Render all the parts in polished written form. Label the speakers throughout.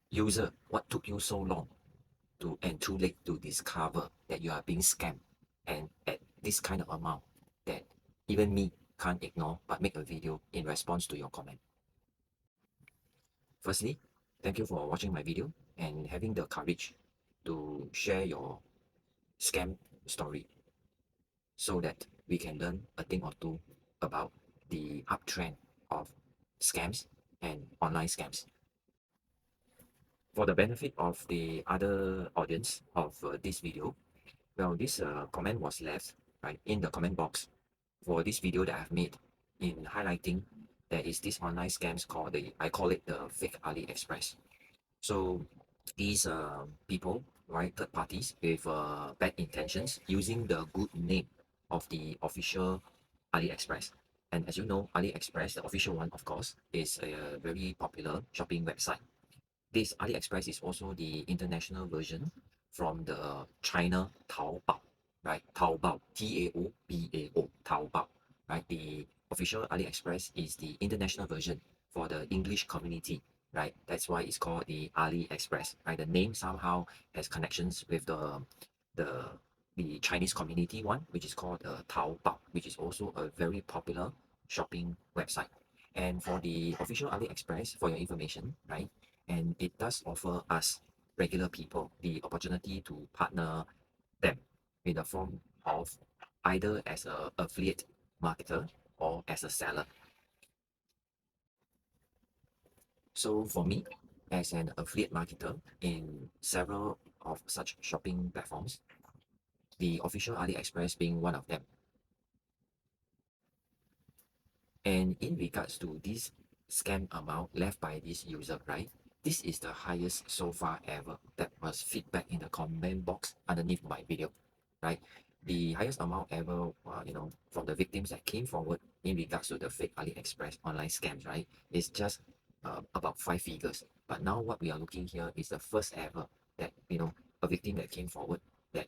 Speaker 1: User, what took you so long and too late to discover that you are being scammed and at this kind of amount that even me can't ignore but make a video in response to your comment? Firstly, thank you for watching my video and having the courage to share your scam story so that we can learn a thing or two about the uptrend of scams and online scams. For the benefit of the other audience of this video, well, this comment was left right in the comment box for this video that I've made in highlighting there is this online scams called I call it the fake AliExpress. So these people, right, third parties with bad intentions using the good name of the official AliExpress. And as you know, AliExpress, the official one, of course, is a very popular shopping website. This AliExpress is also the international version from the China Taobao, right? Taobao, Taobao, Taobao, right? The official AliExpress is the international version for the English community, right? That's why it's called the AliExpress, right? The name somehow has connections with the the Chinese community one, which is called Taobao, which is also a very popular shopping website. And for the official AliExpress, for your information, right? And it does offer us regular people the opportunity to partner them in the form of either as a affiliate marketer or as a seller. So for me, as an affiliate marketer in several of such shopping platforms, the official AliExpress being one of them. And in regards to this scam amount left by this user, right? This is the highest so far ever that was feedback in the comment box underneath my video, right? The highest amount ever, from the victims that came forward in regards to the fake AliExpress online scams, right, is just about 5 figures. But now what we are looking here is the first ever that, a victim that came forward that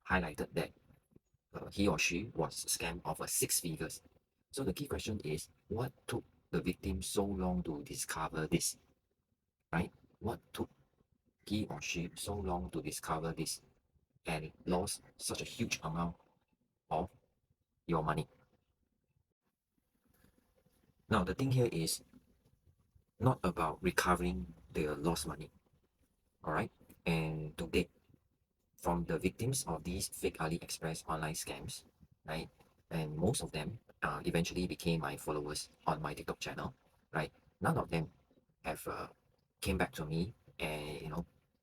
Speaker 1: highlighted that he or she was scammed of a 6 figures. So the key question is, what took the victim so long to discover this, right? What took he or she so long to discover this and lost such a huge amount of your money? Now, the thing here is not about recovering the lost money, all right? And to date, from the victims of these fake AliExpress online scams, right? And most of them eventually became my followers on my TikTok channel, right? None of them have came back to me and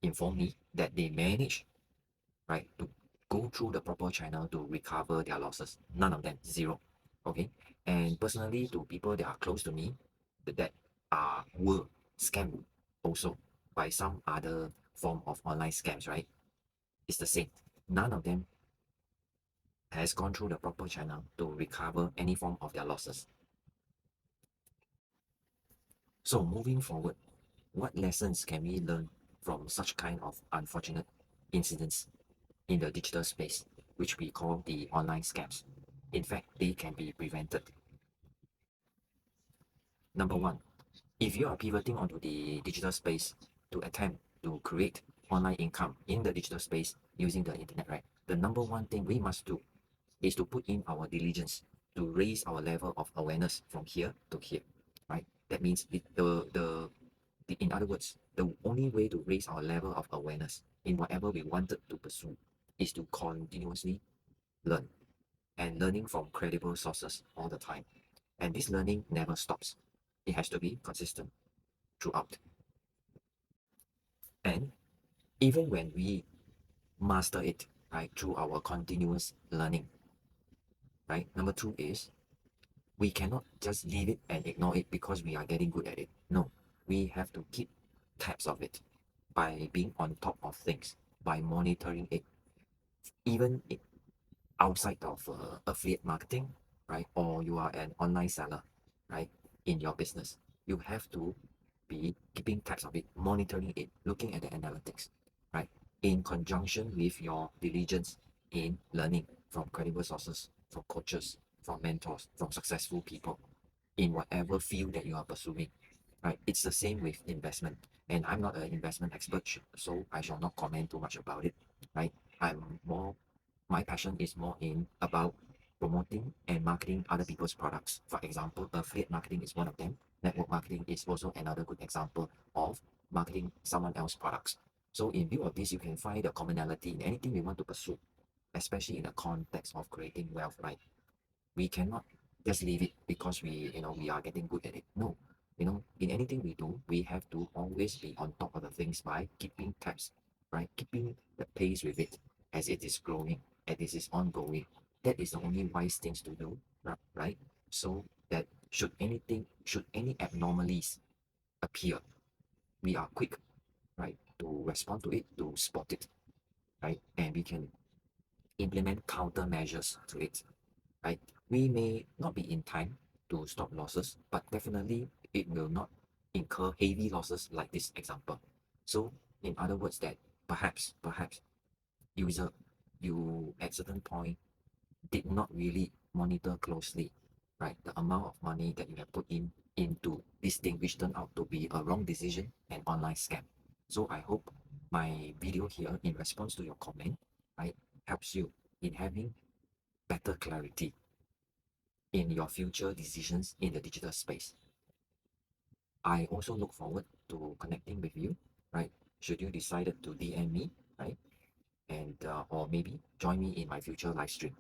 Speaker 1: informed me that they managed, right, to go through the proper channel to recover their losses. None of them, zero. Okay. And personally, to people that are close to me, that are were scammed also by some other form of online scams, right? It's the same. None of them has gone through the proper channel to recover any form of their losses. So moving forward, what lessons can we learn from such kind of unfortunate incidents in the digital space, which we call the online scams? In fact, they can be prevented. Number one, if you are pivoting onto the digital space to attempt to create online income in the digital space using the internet, right? The number one thing we must do is to put in our diligence to raise our level of awareness from here to here, right? That means in other words, the only way to raise our level of awareness in whatever we wanted to pursue is to continuously learn and learning from credible sources all the time. And this learning never stops. It has to be consistent throughout. And even when we master it, right, through our continuous learning, right? Number two is we cannot just leave it and ignore it because we are getting good at it. No, we have to keep tabs of it by being on top of things, by monitoring it, even outside of affiliate marketing, right? Or you are an online seller, right? In your business, you have to be keeping tabs of it, monitoring it, looking at the analytics, right? In conjunction with your diligence in learning from credible sources, from coaches, from mentors, from successful people in whatever field that you are pursuing, right? It's the same with investment. And I'm not an investment expert, so I shall not comment too much about it, right? I'm more, my passion is more in about promoting and marketing other people's products. For example, affiliate marketing is one of them. Network marketing is also another good example of marketing someone else's products. So in view of this, you can find the commonality in anything we want to pursue, especially in the context of creating wealth, right? We cannot just leave it because we are getting good at it. No, in anything we do, we have to always be on top of the things by keeping tabs, right? Keeping the pace with it as it is growing, as it is ongoing. That is the only wise things to do, right? So that should any abnormalities appear, we are quick, right, to respond to it, to spot it, right? And we can implement countermeasures to it, right? We may not be in time to stop losses, but definitely it will not incur heavy losses like this example. So in other words, that perhaps user, you at certain point did not really monitor closely, right, the amount of money that you have put into this thing, which turned out to be a wrong decision and online scam. So I hope my video here in response to your comment, right, helps you in having better clarity in your future decisions in the digital space. I also look forward to connecting with you, right? Should you decided to DM me, right? And or maybe join me in my future live stream.